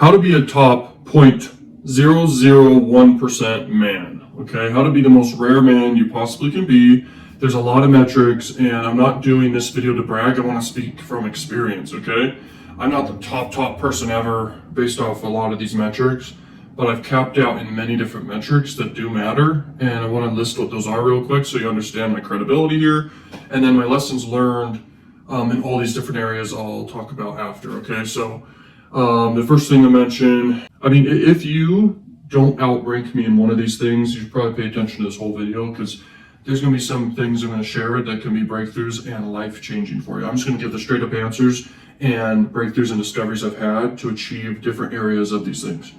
how to be a top 0.001% man, okay? How to be the most rare man you possibly can be. There's a lot of metrics, and I'm not doing this video to brag. I want to speak from experience, okay? I'm not the top person ever based off a lot of these metrics, but I've capped out in many different metrics that do matter, and I want to list what those are real quick so you understand my credibility here, and then my lessons learned in all these different areas I'll talk about after, okay? So the first thing to mention, I mean, if you don't outrank me in one of these things, you should probably pay attention to this whole video, because there's going to be some things I'm going to share that can be breakthroughs and life-changing for you. I'm just going to give the straight-up answers and breakthroughs and discoveries I've had to achieve different areas of these things.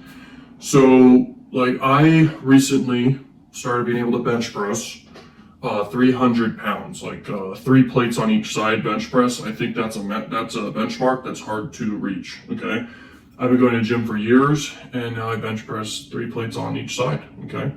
So, like, I recently started being able to bench press 300 pounds, like 3 plates on each side bench press. I think that's a benchmark that's hard to reach, okay? I've been going to the gym for years, and now I bench press 3 plates on each side, okay?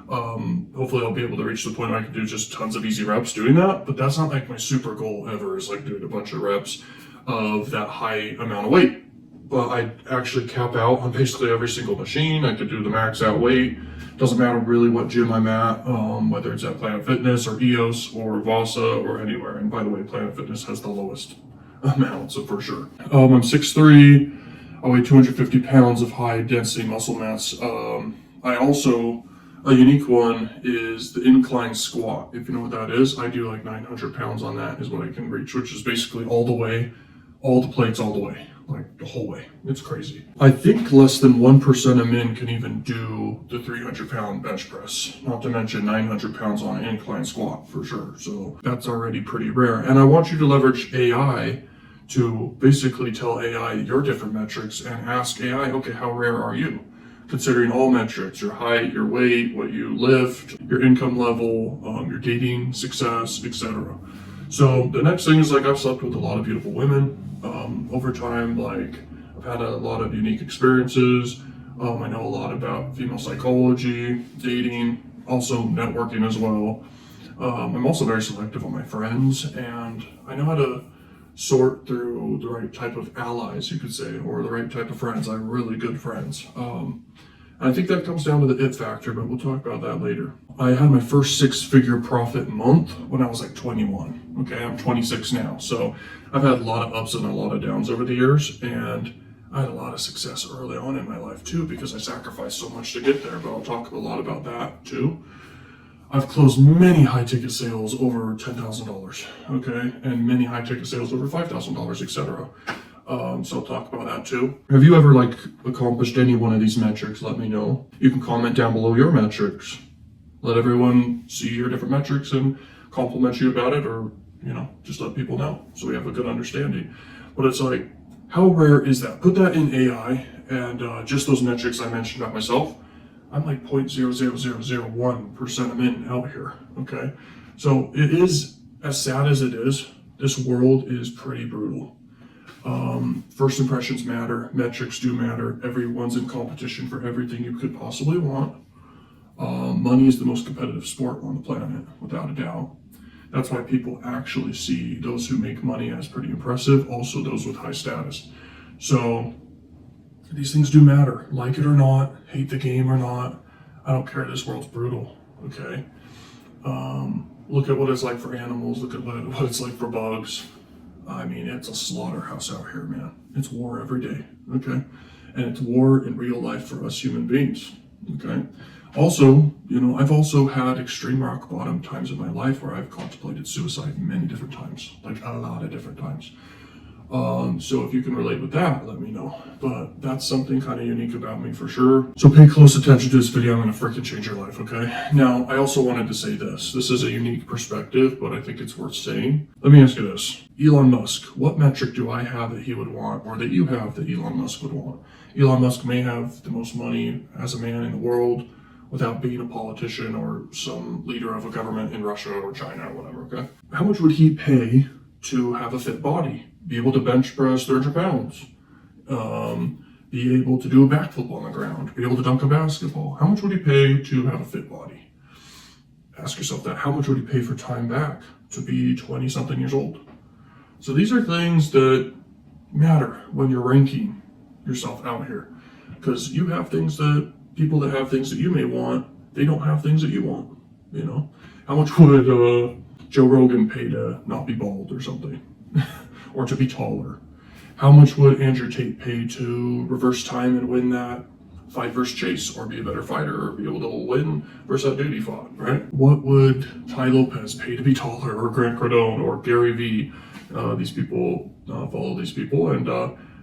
Hopefully I'll be able to reach the point where I can do just tons of easy reps doing that, but that's not like my super goal ever, is like doing a bunch of reps of that high amount of weight. But I actually cap out on basically every single machine. I could do the max out weight. Doesn't matter really what gym I'm at, whether it's at Planet Fitness or EOS or Vasa or anywhere. And by the way, Planet Fitness has the lowest amount, so for sure. I'm 6'3", I weigh 250 pounds of high density muscle mass. I also, a unique one is the incline squat. If you know what that is, I do like 900 pounds on that is what I can reach, which is basically all the way, all the plates all the way. Like the whole way. It's crazy. I think less than 1% of men can even do the 300-pound bench press, not to mention 900 pounds on an incline squat for sure. So that's already pretty rare. And I want you to leverage AI to basically tell AI your different metrics and ask AI, okay, how rare are you? Considering all metrics, your height, your weight, what you lift, your income level, your dating success, etc. So the next thing is, like, I've slept with a lot of beautiful women. Over time, like, I've had a lot of unique experiences. I know a lot about female psychology, dating, also networking as well. I'm also very selective on my friends, and I know how to sort through the right type of allies, you could say, or the right type of friends. I have really good friends. I think that comes down to the it factor, but we'll talk about that later. I had my first 6-figure profit month when I was like 21. Okay, I'm 26 now. So I've had a lot of ups and a lot of downs over the years, and I had a lot of success early on in my life too, because I sacrificed so much to get there, but I'll talk a lot about that too. I've closed many high ticket sales over $10,000, okay, and many high ticket sales over $5,000, etc. So I'll talk about that too. Have you ever like accomplished any one of these metrics? Let me know. You can comment down below your metrics. Let everyone see your different metrics and compliment you about it, or, you know, just let people know so we have a good understanding. But it's like, how rare is that? Put that in AI, and just those metrics I mentioned about myself, I'm like 0.00001% of men out here, okay? So it is, as sad as it is, this world is pretty brutal. First impressions matter, metrics do matter, everyone's in competition for everything you could possibly want. Money is the most competitive sport on the planet, without a doubt. That's why people actually see those who make money as pretty impressive, also those with high status. So these things do matter, like it or not, hate the game or not. I don't care, this world's brutal, okay? Look at what it's like for animals, look at what it's like for bugs. I mean, it's a slaughterhouse out here, man. It's war every day, okay? And it's war in real life for us human beings, okay? Also, you know, I've also had extreme rock bottom times in my life where I've contemplated suicide many different times, like a lot of different times. So if you can relate with that, let me know. But that's something kind of unique about me for sure. So pay close attention to this video. I'm going to freaking change your life, okay? Now, I also wanted to say this. This is a unique perspective, but I think it's worth saying. Let me ask you this. Elon Musk, what metric do I have that he would want, or that you have that Elon Musk would want? Elon Musk may have the most money as a man in the world without being a politician or some leader of a government in Russia or China or whatever, okay? How much would he pay to have a fit body? Be able to bench press 300 pounds, be able to do a backflip on the ground, be able to dunk a basketball. How much would he pay to have a fit body? Ask yourself that. How much would he pay for time back to be 20-something years old? So these are things that matter when you're ranking yourself out here. Because you have things that people that have things that you may want, they don't have things that you want. You know, how much would Joe Rogan pay to not be bald or something, or to be taller? How much would Andrew Tate pay to reverse time and win that fight versus Chase, or be a better fighter, or be able to win versus that dude he fought, right? What would Tai Lopez pay to be taller, or Grant Cardone, or Gary Vee? These people follow these people, and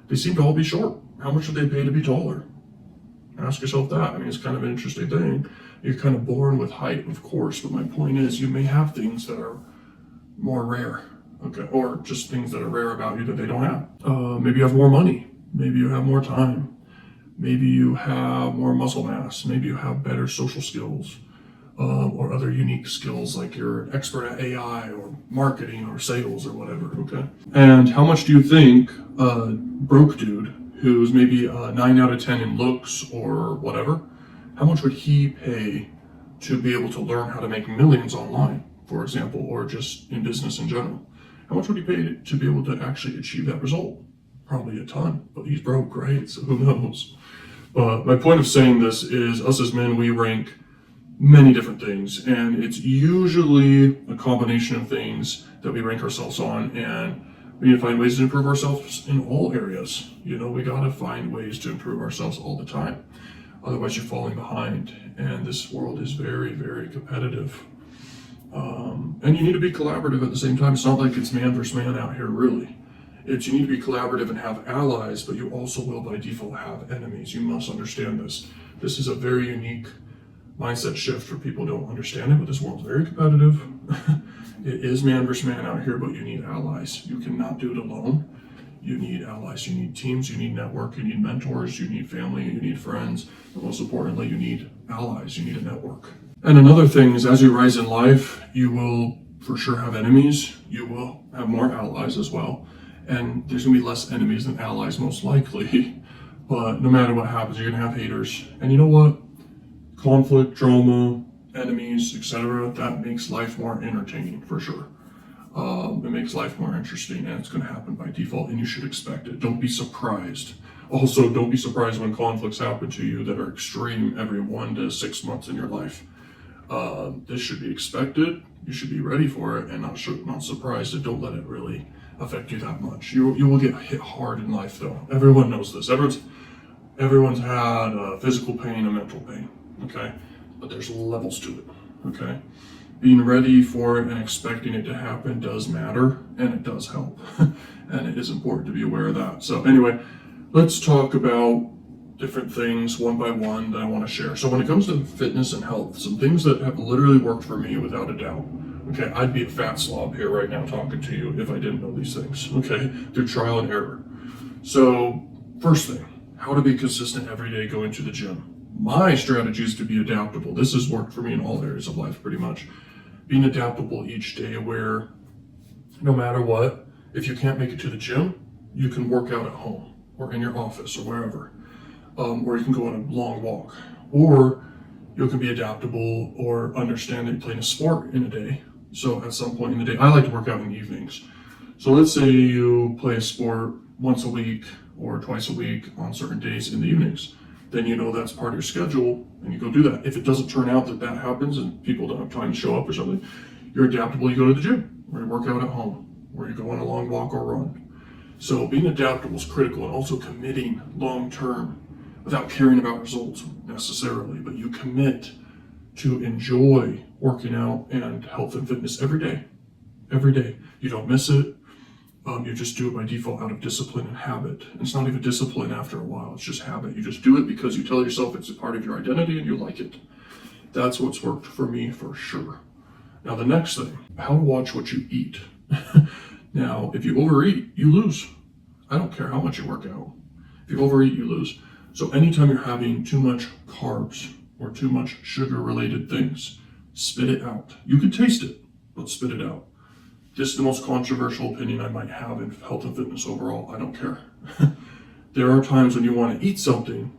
they seem to all be short. How much would they pay to be taller? Ask yourself that. I mean, it's kind of an interesting thing. You're kind of born with height, of course, but my point is you may have things that are more rare, okay, or just things that are rare about you that they don't have. Maybe you have more money. Maybe you have more time. Maybe you have more muscle mass. Maybe you have better social skills, or other unique skills, like you're an expert at AI or marketing or sales or whatever, okay? And how much do you think a broke dude who's maybe a 9 out of 10 in looks or whatever, how much would he pay to be able to learn how to make millions online, for example, or just in business in general? How much would he pay to be able to actually achieve that result? Probably a ton, but he's broke, right? So who knows? But my point of saying this is us as men, we rank many different things, and it's usually a combination of things that we rank ourselves on, and we need to find ways to improve ourselves in all areas. You know, we gotta find ways to improve ourselves all the time. Otherwise you're falling behind, and this world is very, very competitive. And you need to be collaborative at the same time. It's not like it's man versus man out here, really. It's you need to be collaborative and have allies, but you also will by default have enemies. You must understand this. This is a very unique mindset shift for people who don't understand it, but this world's very competitive. It is man versus man out here, but you need allies. You cannot do it alone. You need allies, you need teams, you need network, you need mentors, you need family, you need friends, but most importantly, you need allies, you need a network. And another thing is, as you rise in life, you will for sure have enemies, you will have more allies as well, and there's gonna be less enemies than allies most likely, but no matter what happens, you're gonna have haters. And you know what? Conflict, drama, enemies, etc., that makes life more entertaining for sure. It makes life more interesting, and it's going to happen by default, and you should expect it. Don't be surprised. Also, don't be surprised when conflicts happen to you that are extreme every 1 to 6 months in your life. This should be expected. You should be ready for it, and not surprised. And don't let it really affect you that much. You will get hit hard in life, though. Everyone knows this. Everyone's had physical pain and mental pain. Okay, but there's levels to it. Okay. Being ready for it and expecting it to happen does matter, and it does help. And it is important to be aware of that. So anyway, let's talk about different things one by one that I want to share. So when it comes to fitness and health, some things that have literally worked for me without a doubt. Okay, I'd be a fat slob here right now talking to you if I didn't know these things, okay, through trial and error. So first thing, how to be consistent every day going to the gym. My strategy is to be adaptable. This has worked for me in all areas of life pretty much. Being adaptable each day, where no matter what, if you can't make it to the gym, you can work out at home or in your office or wherever, or you can go on a long walk, or you can be adaptable or understand that you're playing a sport in a day. So at some point in the day, I like to work out in the evenings. So let's say you play a sport once a week or twice a week on certain days in the evenings. Then you know that's part of your schedule, and you go do that. If it doesn't turn out that happens and people don't have time to show up or something, you're adaptable, you go to the gym, or you work out at home, or you go on a long walk or run. So being adaptable is critical, and also committing long-term without caring about results necessarily, but you commit to enjoy working out and health and fitness every day. Every day. You don't miss it. You just do it by default out of discipline and habit. It's not even discipline after a while, it's just habit. You just do it because you tell yourself it's a part of your identity and you like it. That's what's worked for me for sure. Now the next thing, how to watch what you eat. Now, if you overeat, you lose. I don't care how much you work out. If you overeat, you lose. So anytime you're having too much carbs or too much sugar-related things, spit it out. You can taste it, but spit it out. This is the most controversial opinion I might have in health and fitness overall. I don't care. There are times when you want to eat something,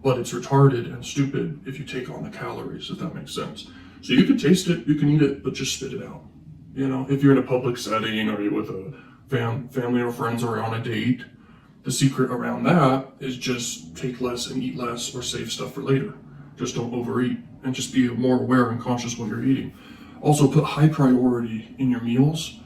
but it's retarded and stupid if you take on the calories, if that makes sense. So you can taste it, you can eat it, but just spit it out. You know, if you're in a public setting or you're with a family or friends or on a date, The secret around that is just take less and eat less, or save stuff for later. Just don't overeat, and just be more aware and conscious of what you're eating. Also, put high priority in your meals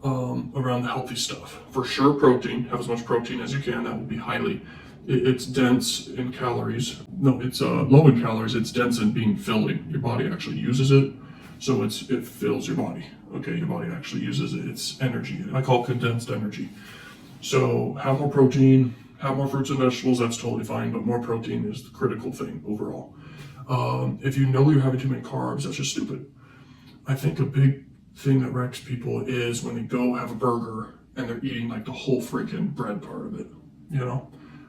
around the healthy stuff. For sure, protein. Have as much protein as you can. That will be highly. It's dense in calories. No, it's low in calories. It's dense in being filling. Your body actually uses it, so it fills your body. Okay, your body actually uses it. It's energy. I call it condensed energy. So have more protein, have more fruits and vegetables. That's totally fine, but more protein is the critical thing overall. If you know you're having too many carbs, that's just stupid. I think a big thing that wrecks people is when they go have a burger and they're eating like the whole freaking bread part of it,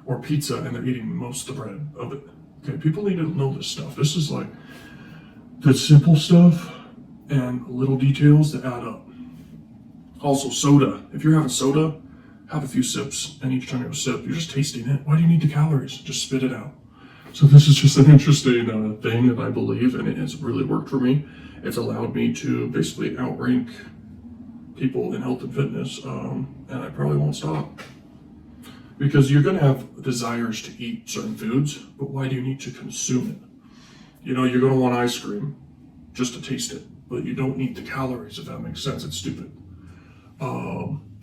or pizza and they're eating most of the bread of it. Okay, people need to know this stuff. This is like the simple stuff and little details that add up. Also, soda. If you're having soda, have a few sips, and each time you have a sip, you're just tasting it. Why do you need the calories? Just spit it out. So this is just an interesting thing that I believe, and it has really worked for me. It's allowed me to basically outrank people in health and fitness, and I probably won't stop. Because you're going to have desires to eat certain foods, but why do you need to consume it? You're going to want ice cream just to taste it, but you don't need the calories, if that makes sense. It's stupid.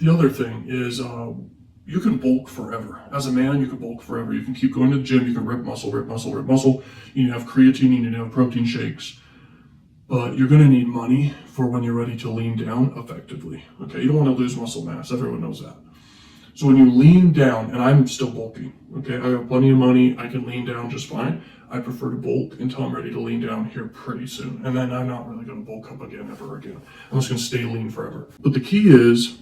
The other thing is you can bulk forever. As a man, you can bulk forever. You can keep going to the gym. You can rip muscle, rip muscle, rip muscle. You need to have creatine. You need to have protein shakes. But you're going to need money for when you're ready to lean down effectively. Okay, you don't want to lose muscle mass. Everyone knows that. So when you lean down, and I'm still bulking, okay, I have plenty of money. I can lean down just fine. I prefer to bulk until I'm ready to lean down here pretty soon. And then I'm not really going to bulk up again, ever again. I'm just going to stay lean forever. But the key is,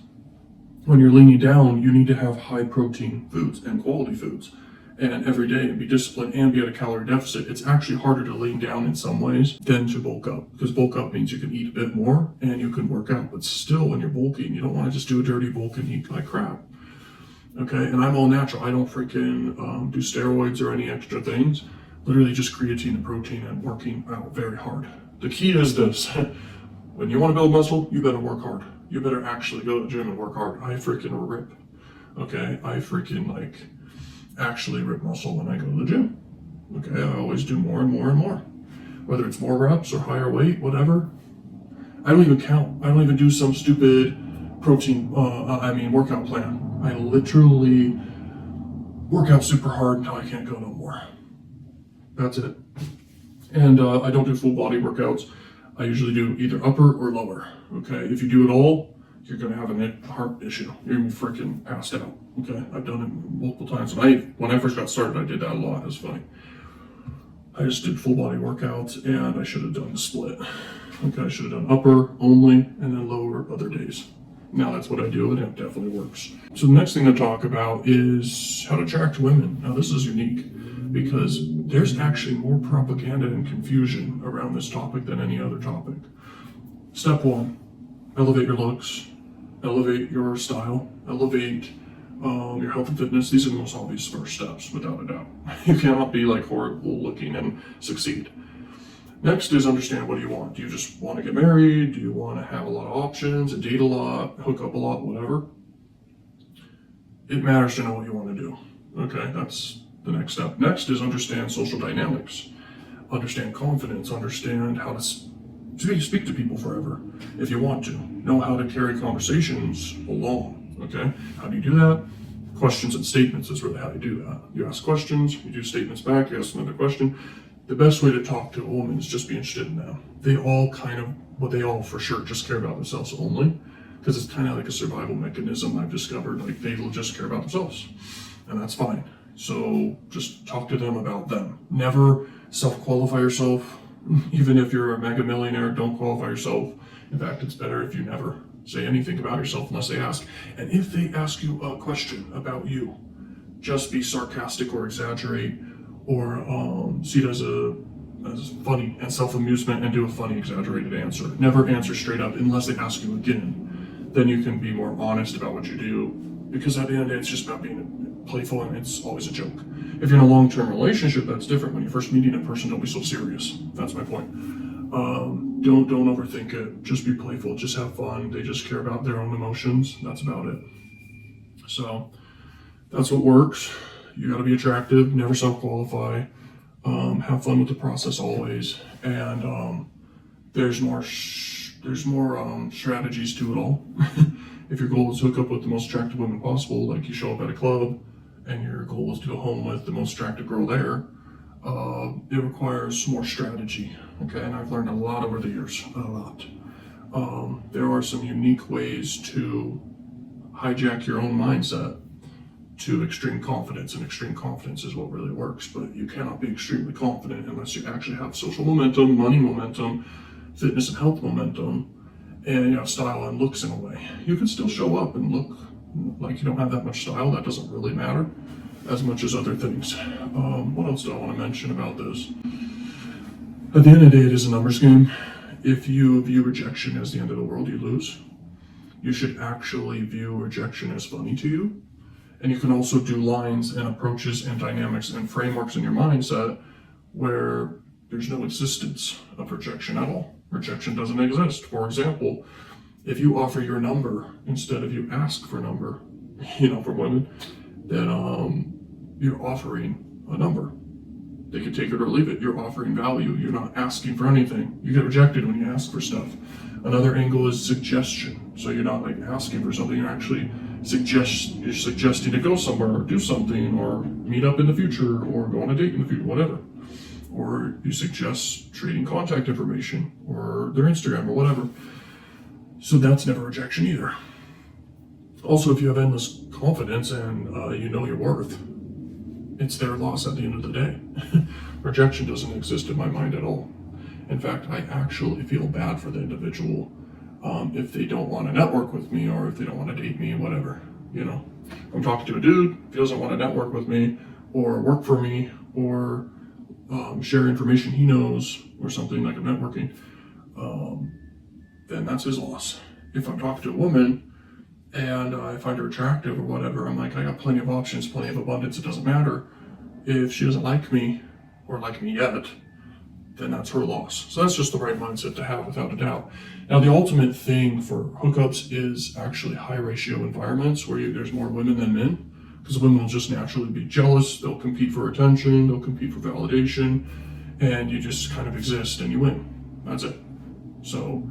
when you're leaning down, you need to have high protein foods and quality foods. And every day, and be disciplined and be at a calorie deficit. It's actually harder to lean down in some ways than to bulk up. Because bulk up means you can eat a bit more and you can work out. But still, when you're bulking, you don't want to just do a dirty bulk and eat like crap. Okay, and I'm all natural. I don't freaking do steroids or any extra things. Literally just creatine and protein and working out very hard. The key is this. When you want to build muscle, you better work hard. You better actually go to the gym and work hard. I freaking rip. Okay, I freaking actually rip muscle when I go to the gym. Okay, I always do more and more and more. Whether it's more reps or higher weight, whatever. I don't even count. I don't even do some stupid protein, workout plan. I literally work out super hard until I can't go no more. That's it. And I don't do full body workouts. I usually do either upper or lower. Okay, if you do it all, you're gonna have a heart issue. You're gonna be freaking passed out. Okay, I've done it multiple times. When I first got started, I did that a lot. It was funny. I just did full body workouts, and I should have done the split. Okay, I should have done upper only, and then lower other days. Now that's what I do, and it definitely works. So the next thing to talk about is how to attract women. Now this is unique because there's actually more propaganda and confusion around this topic than any other topic. Step one, elevate your looks, elevate your style, elevate your health and fitness. These are the most obvious first steps, without a doubt. You cannot be horrible looking and succeed. Next is understand, what do you want? Do you just want to get married? Do you want to have a lot of options, and date a lot, hook up a lot, whatever? It matters to know what you want to do. Okay, that's the next step. Next is understand social dynamics. Understand confidence. Understand how to speak to people forever if you want to. Know how to carry conversations along. Okay, how do you do that? Questions and statements is really how you do that. You ask questions, you do statements back, you ask another question. The best way to talk to a woman is just be interested in them. They all for sure just care about themselves only, because it's kind of like a survival mechanism I've discovered. They will just care about themselves, and that's fine. So just talk to them about them. Never self-qualify yourself. Even if you're a mega millionaire, don't qualify yourself. In fact, it's better if you never say anything about yourself unless they ask. And if they ask you a question about you, just be sarcastic or exaggerate, or see it as funny and self-amusement and do a funny exaggerated answer. Never answer straight up unless they ask you again. Then you can be more honest about what you do, because at the end of the day, it's just about being playful, and it's always a joke. If you're in a long-term relationship, that's different. When you're first meeting a person, don't be so serious. That's my point. Don't overthink it. Just be playful. Just have fun. They just care about their own emotions. That's about it. So That's what works. You got to be attractive, never self-qualify, have fun with the process always, and there's more strategies to it all. If your goal is to hook up with the most attractive woman possible, like you show up at a club and your goal is to go home with the most attractive girl there, it requires more strategy. Okay, and I've learned a lot over the years, a lot. There are some unique ways to hijack your own mindset to extreme confidence, and extreme confidence is what really works. But you cannot be extremely confident unless you actually have social momentum, money momentum, fitness and health momentum, and you have style and looks in a way. You can still show up and look like you don't have that much style. That doesn't really matter as much as other things. What else do I want to mention about this? At the end of the day, it is a numbers game. If you view rejection as the end of the world, you lose. You should actually view rejection as funny to you. And you can also do lines and approaches and dynamics and frameworks in your mindset where there's no existence of rejection at all. Rejection doesn't exist. For example, if you offer your number instead of you ask for a number, for women, then you're offering a number. They can take it or leave it. You're offering value. You're not asking for anything. You get rejected when you ask for stuff. Another angle is suggestion. So you're not like asking for something. You're actually you're suggesting to go somewhere or do something or meet up in the future or go on a date in the future, whatever. Or you suggest trading contact information or their Instagram or whatever. So that's never rejection either. Also, if you have endless confidence and you know your worth, it's their loss at the end of the day. Rejection doesn't exist in my mind at all. In fact, I actually feel bad for the individual if they don't want to network with me or if they don't want to date me, whatever. I'm talking to a dude, if he doesn't want to network with me or work for me or share information he knows or something like I'm networking, then that's his loss. If I'm talking to a woman and I find her attractive or whatever, I'm like, I got plenty of options, plenty of abundance, it doesn't matter. If she doesn't like me or like me yet, then that's her loss. So that's just the right mindset to have without a doubt. Now, the ultimate thing for hookups is actually high ratio environments where there's more women than men, because women will just naturally be jealous. They'll compete for attention, they'll compete for validation, and you just kind of exist and you win. That's it. So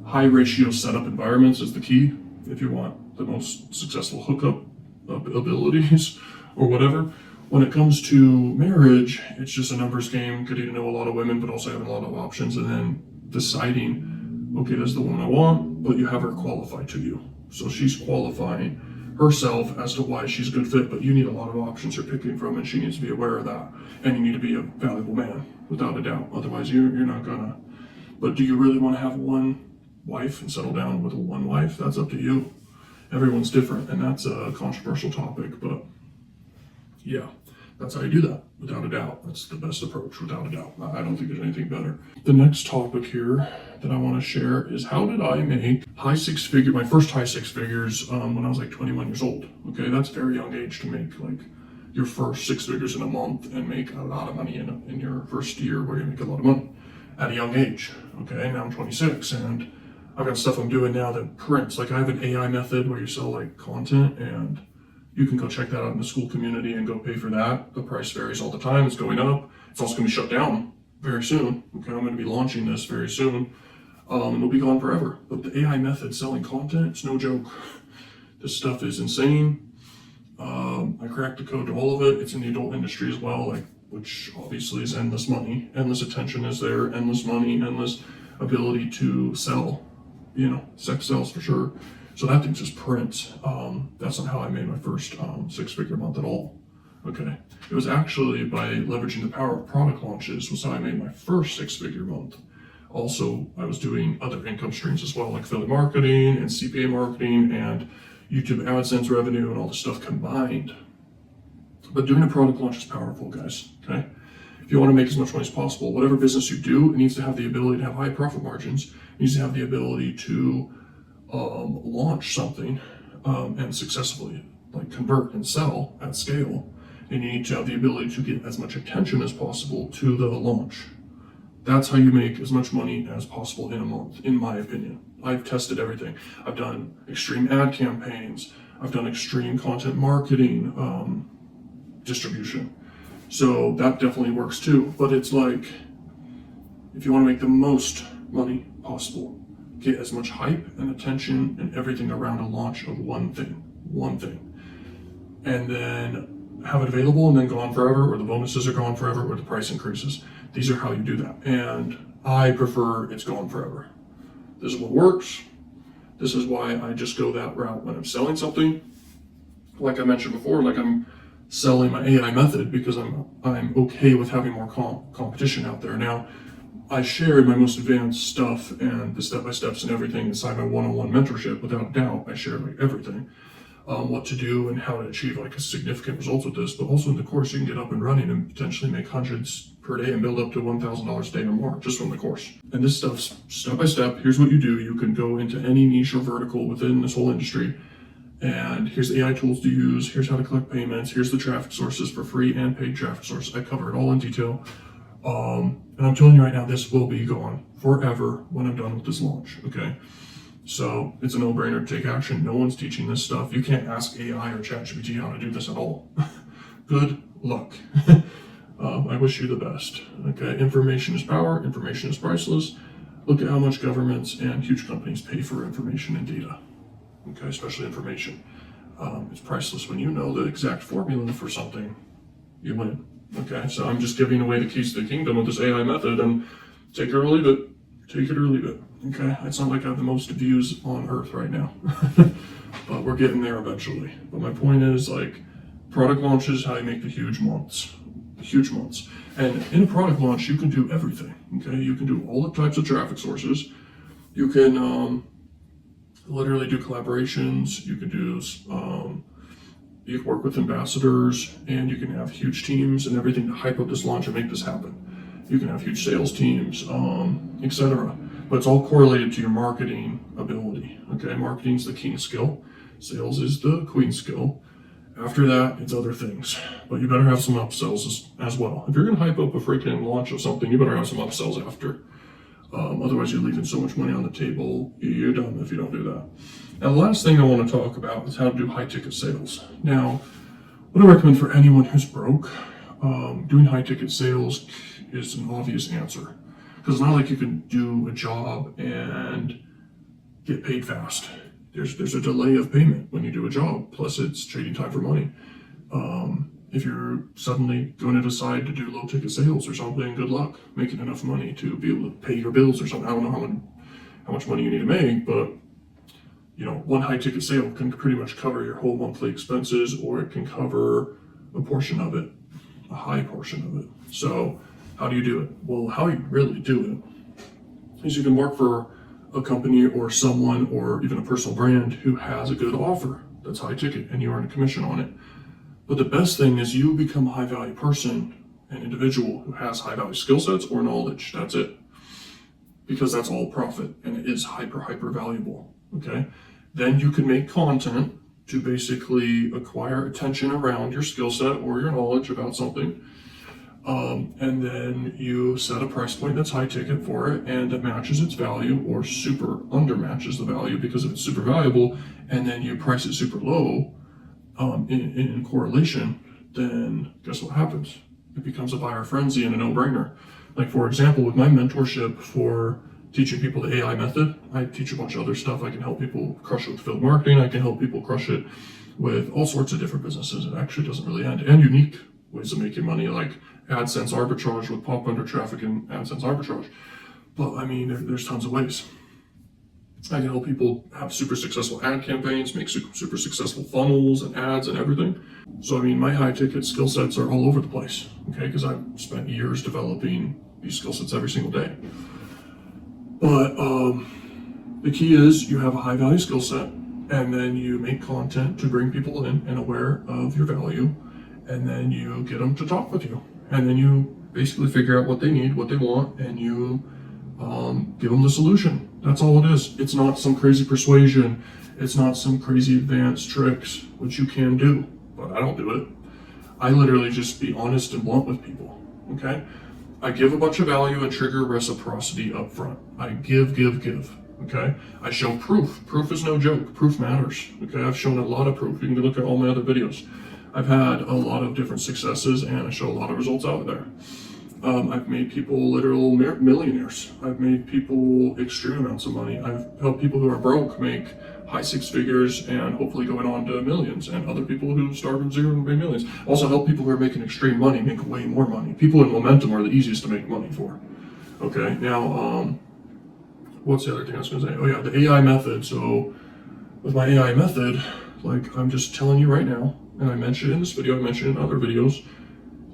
high ratio setup environments is the key if you want the most successful hookup abilities or whatever. When it comes to marriage, it's just a numbers game, getting to know a lot of women, but also having a lot of options and then deciding, okay, that's the woman I want, but you have her qualified to you. So she's qualifying herself as to why she's a good fit, but you need a lot of options you're picking from, and she needs to be aware of that. And you need to be a valuable man, without a doubt. Otherwise, you're not gonna. But do you really want to have one wife and settle down with one wife? That's up to you. Everyone's different, and that's a controversial topic, but yeah, that's how you do that, without a doubt. That's the best approach, without a doubt. I don't think there's anything better. The next topic here that I want to share is how did I make my first high six figures when I was like 21 years old. Okay, that's a very young age to make like your first 6 figures in a month and make a lot of money in your first year where you make a lot of money at a young age. Okay, now I'm 26 and I've got stuff I'm doing now that prints. Like I have an AI method where you sell like content, and you can go check that out in the school community and go pay for that. The price varies all the time. It's going up. It's also going to be shut down very soon. Okay, I'm going to be launching this very soon. It'll be gone forever. But the AI method selling content, it's no joke. This stuff is insane. I cracked the code to all of it. It's in the adult industry as well, which obviously is endless money. Endless attention is there, endless money, endless ability to sell. Sex sells for sure. So that thing just prints. That's not how I made my first 6-figure month at all. Okay, it was actually by leveraging the power of product launches was how I made my first 6-figure month. Also, I was doing other income streams as well, like affiliate marketing and CPA marketing and YouTube AdSense revenue and all this stuff combined. But doing a product launch is powerful, guys. Okay, if you want to make as much money as possible, whatever business you do, it needs to have the ability to have high profit margins. It needs to have the ability to launch something and successfully convert and sell at scale. And you need to have the ability to get as much attention as possible to the launch. That's how you make as much money as possible in a month, in my opinion. I've tested everything. I've done extreme ad campaigns. I've done extreme content marketing distribution. So that definitely works too. But it's like, if you want to make the most money possible, get as much hype and attention and everything around a launch of one thing, and then have it available and then gone forever, or the bonuses are gone forever, or the price increases. These are how you do that. And I prefer it's gone forever. This is what works. This is why I just go that route when I'm selling something. Like I mentioned before, like I'm selling my AI method because I'm okay with having more competition out there. Now, I shared my most advanced stuff and the step-by-steps and everything inside my one-on-one mentorship. Without doubt, I shared like everything, what to do and how to achieve like a significant results with this. But also in the course, you can get up and running and potentially make hundreds per day and build up to $1,000 a day or more just from the course. And this stuff's step-by-step. Here's what you do. You can go into any niche or vertical within this whole industry. And here's the AI tools to use. Here's how to collect payments. Here's the traffic sources for free and paid traffic sources. I cover it all in detail. And I'm telling you right now, this will be gone forever when I'm done with this launch, okay? So it's a no-brainer to take action. No one's teaching this stuff. You can't ask AI or ChatGPT how to do this at all. Good luck. I wish you the best, okay? Information is power. Information is priceless. Look at how much governments and huge companies pay for information and data, okay? Especially information. It's priceless. When you know the exact formula for something, you win. Okay, so I'm just giving away the keys to the kingdom with this AI method, and take it or leave it. Take it or leave it. Okay, it's not like I have the most views on earth right now, but we're getting there eventually. But my point is, like, product launches, how you make the huge months. And in a product launch, you can do everything. Okay, you can do all the types of traffic sources. You can literally do collaborations. You can do you can work with ambassadors, and you can have huge teams and everything to hype up this launch and make this happen. You can have huge sales teams, etc. But it's all correlated to your marketing ability. Okay, marketing is the king skill. Sales is the queen skill. After that, it's other things. But you better have some upsells as well. If you're going to hype up a freaking launch of something, you better have some upsells after. Otherwise, you're leaving so much money on the table. You're done if you don't do that. Now, the last thing I want to talk about is how to do high-ticket sales. Now, what I recommend for anyone who's broke, doing high-ticket sales is an obvious answer. Because it's not like you can do a job and get paid fast. There's a delay of payment when you do a job. Plus, it's trading time for money. If you're suddenly going to decide to do low-ticket sales or something, good luck making enough money to be able to pay your bills or something. I don't know how much money you need to make, but you know, one high-ticket sale can pretty much cover your whole monthly expenses, or it can cover a portion of it, a high portion of it. So how do you do it? Well, how you really do it is you can work for a company or someone or even a personal brand who has a good offer that's high ticket and you earn a commission on it. But the best thing is you become a high value person, an individual who has high value skill sets or knowledge. That's it. Because that's all profit and it is hyper valuable. Okay. Then you can make content to basically acquire attention around your skill set or your knowledge about something. And then you set a price point that's high ticket for it and that matches its value or super under matches the value, because if it's super valuable and then you price it super low in correlation, then guess what happens? It becomes a buyer frenzy and a no-brainer. Like, for example, with my mentorship for teaching people the AI method, I teach a bunch of other stuff. I can help people crush it with affiliate marketing. I can help people crush it with all sorts of different businesses. It actually doesn't really end. And unique ways of making money, like AdSense arbitrage with pop under traffic and AdSense arbitrage. But I mean, there's tons of ways. I can help people have super successful ad campaigns, make super successful funnels and ads and everything. So, I mean, my high ticket skill sets are all over the place, okay? Because I've spent years developing these skill sets every single day. But the key is you have a high value skill set, and then you make content to bring people in and aware of your value, and then you get them to talk with you. And then you basically figure out what they need, what they want, and you give them the solution. That's all it is. It's not some crazy persuasion. It's not some crazy advanced tricks, which you can do, but I don't do it. I literally just be honest and blunt with people, okay? I give a bunch of value and trigger reciprocity up front. I give, Okay, I show proof. Proof is no joke. Proof matters. Okay, I've shown a lot of proof. You can look at all my other videos. I've had a lot of different successes, and I show a lot of results out there. I've made people literal millionaires. I've made people extreme amounts of money. I've helped people who are broke make high six figures and hopefully going on to millions, and other people who start from zero and make millions. Also help people who are making extreme money make way more money. People in momentum are the easiest to make money for. Okay, now, what's the other thing I was gonna say? Oh yeah, the AI method. So with my AI method, like I'm just telling you right now, and I mentioned it in this video, I mentioned it in other videos,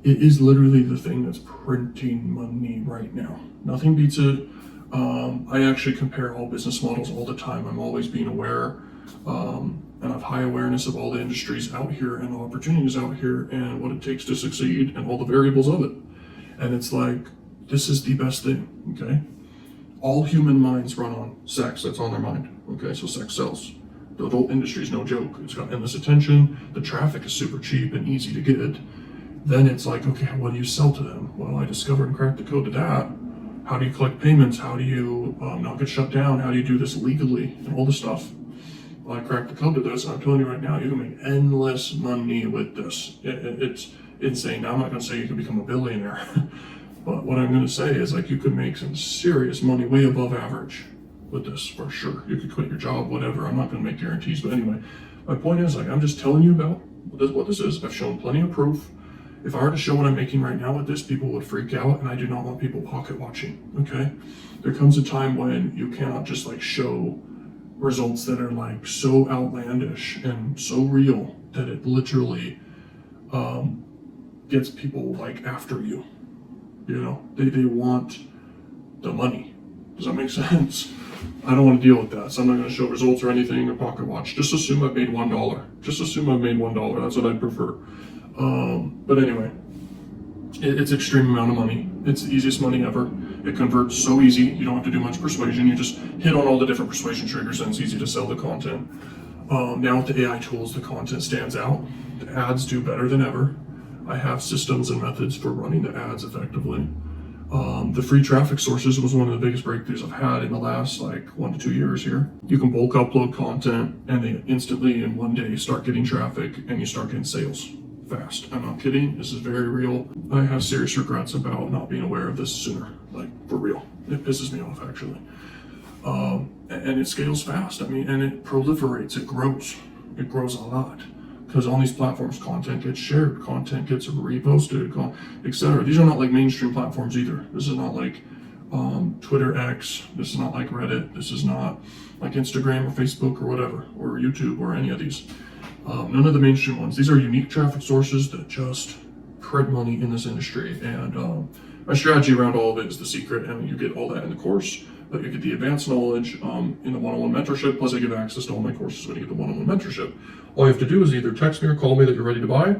it is literally the thing that's printing money right now. Nothing beats it. I actually compare all business models all the time. I'm always being aware, and I have high awareness of all the industries out here and the opportunities out here and what it takes to succeed and all the variables of it. And it's like, this is the best thing, okay? All human minds run on sex. That's on their mind, okay? So sex sells. The adult industry is no joke. It's got endless attention. The traffic is super cheap and easy to get. Then it's like, okay, what do you sell to them? Well, I discovered and cracked the code to that. How do you collect payments? How do you not get shut down? How do you do this legally? And all this stuff. Well, I cracked the code to this, and I'm telling you right now, you can make endless money with this. It's insane. Now, I'm not going to say you can become a billionaire, but what I'm going to say is like you could make some serious money, way above average with this for sure. You could quit your job, whatever. I'm not going to make guarantees, but anyway, my point is like I'm just telling you about what this is. I've shown plenty of proof. If I were to show what I'm making right now with this, people would freak out, and I do not want people pocket watching, okay? There comes a time when you cannot just like show results that are like so outlandish and so real that it literally gets people like after you. You know, they want the money. Does that make sense? I don't want to deal with that, so I'm not going to show results or anything or pocket watch. Just assume I've made $1. Just assume I've made $1. That's what I'd prefer. But anyway, it's extreme amount of money. It's the easiest money ever. It converts so easy. You don't have to do much persuasion. You just hit on all the different persuasion triggers, and it's easy to sell the content. Now with the AI tools, the content stands out. The ads do better than ever. I have systems and methods for running the ads effectively. The free traffic sources was one of the biggest breakthroughs I've had in the last like 1 to 2 years here. You can bulk upload content, and they instantly in one day start getting traffic, and you start getting sales fast. I'm not kidding. This is very real. I have serious regrets about not being aware of this sooner. Like for real. It pisses me off actually. And it scales fast. I mean, and it proliferates. It grows. It grows a lot. Because on these platforms, content gets shared, content gets reposted, etc. These are not like mainstream platforms either. This is not like Twitter X. This is not like Reddit. This is not like Instagram or Facebook or whatever, or YouTube or any of these. None of the mainstream ones. These are unique traffic sources that just print money in this industry. And my strategy around all of it is the secret, and you get all that in the course. But you get the advanced knowledge in the one-on-one mentorship, plus I give access to all my courses when you get the one-on-one mentorship. All you have to do is either text me or call me that you're ready to buy,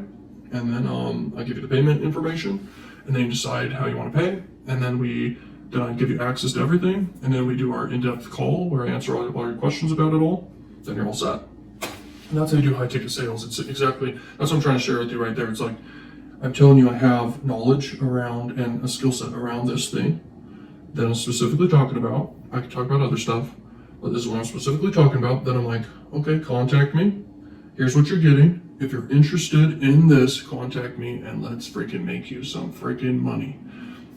and then I give you the payment information, and then you decide how you want to pay, and then I give you access to everything, and then we do our in-depth call where I answer all your questions about it all. Then you're all set. And that's how you do high-ticket sales. It's exactly, that's what I'm trying to share with you right there. It's like, I'm telling you I have knowledge around and a skill set around this thing that I'm specifically talking about. I can talk about other stuff, but this is what I'm specifically talking about. Then I'm like, okay, contact me. Here's what you're getting. If you're interested in this, contact me and let's freaking make you some freaking money.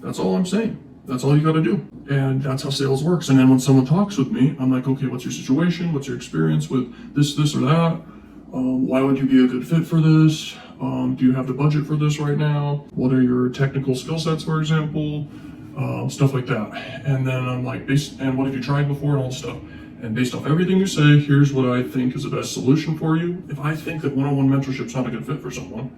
That's all I'm saying. That's all you got to do. And that's how sales works. And then when someone talks with me, I'm like, okay, what's your situation? What's your experience with this, or that? Why would you be a good fit for this? Do you have the budget for this right now? What are your technical skill sets, for example? Stuff like that. And then I'm like, and what have you tried before and all this stuff? And based off everything you say, here's what I think is the best solution for you. If I think that one-on-one mentorship is not a good fit for someone,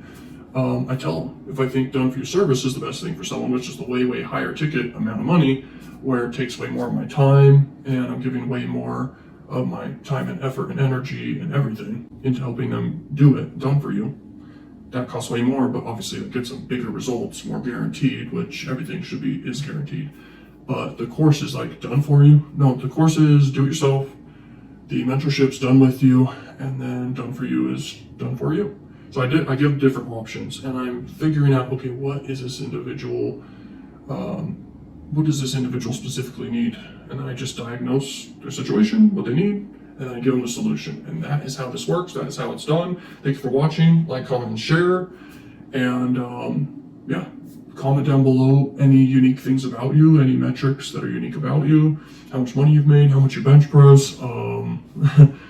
I tell them. If I think done for your service is the best thing for someone, which is the way higher ticket amount of money, where it takes way more of my time and I'm giving way more of my time and effort and energy and everything into helping them do it, done for you. That costs way more, but obviously it gets them bigger results, more guaranteed, which everything is guaranteed. But the course is like done for you. No, the course is do it yourself. The mentorship's done with you, and then done for you is done for you. So I give different options, and I'm figuring out, okay, what does this individual specifically need? And and then I just diagnose their situation, what they need, and then I give them the solution. And that is how this works. That is how it's done. Thank you for watching. Like, comment, and share. And yeah, comment down below any unique things about you, any metrics that are unique about you, how much money you've made, how much you bench press,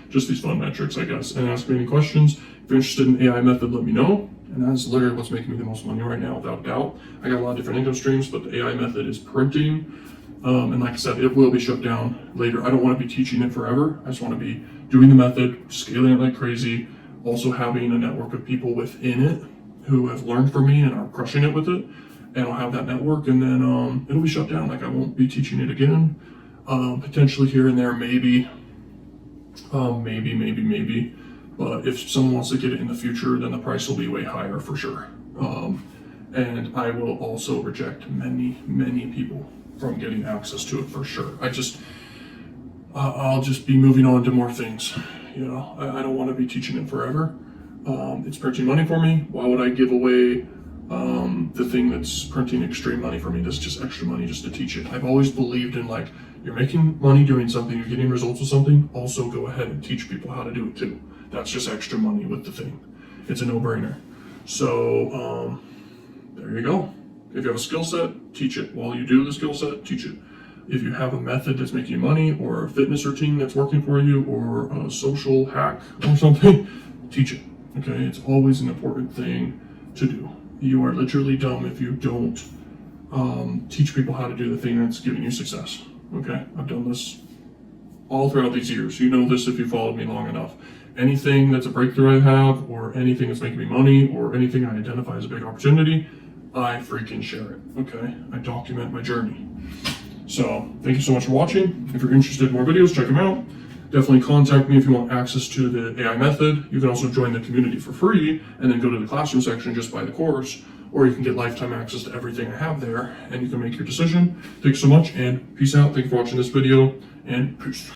just these fun metrics, I guess. And ask me any questions. If you're interested in AI method, let me know. And that's literally what's making me the most money right now, without doubt. I got a lot of different income streams, but the AI method is printing. And like I said, it will be shut down later. I don't want to be teaching it forever. I just want to be doing the method, scaling it like crazy, also having a network of people within it who have learned from me and are crushing it with it. And I'll have that network, and then it'll be shut down. Like, I won't be teaching it again. Potentially here and there, maybe. Maybe. But if someone wants to get it in the future, then the price will be way higher for sure. And I will also reject many people from getting access to it for sure. I'll just be moving on to more things. You know, I don't want to be teaching it forever. It's printing money for me. Why would I give away the thing that's printing extreme money for me? That's just extra money just to teach it. I've always believed in, like, you're making money doing something, you're getting results with something, also go ahead and teach people how to do it too. That's just extra money with the thing. It's a no-brainer. So there you go. If you have a skill set, teach it. While you do the skill set, teach it. If you have a method that's making you money, or a fitness routine that's working for you, or a social hack or something, teach it. Okay, it's always an important thing to do. You are literally dumb if you don't teach people how to do the thing that's giving you success. Okay, I've done this all throughout these years. You know this if you followed me long enough. Anything that's a breakthrough I have, or anything that's making me money, or anything I identify as a big opportunity, I freaking share it. Okay, I document my journey. So thank you so much for watching. If you're interested in more videos, check them out. Definitely contact me if you want access to the AI method. You can also join the community for free and then go to the classroom section and just buy the course, or you can get lifetime access to everything I have there, and you can make your decision. Thanks so much, and peace out. Thank you for watching this video, and peace.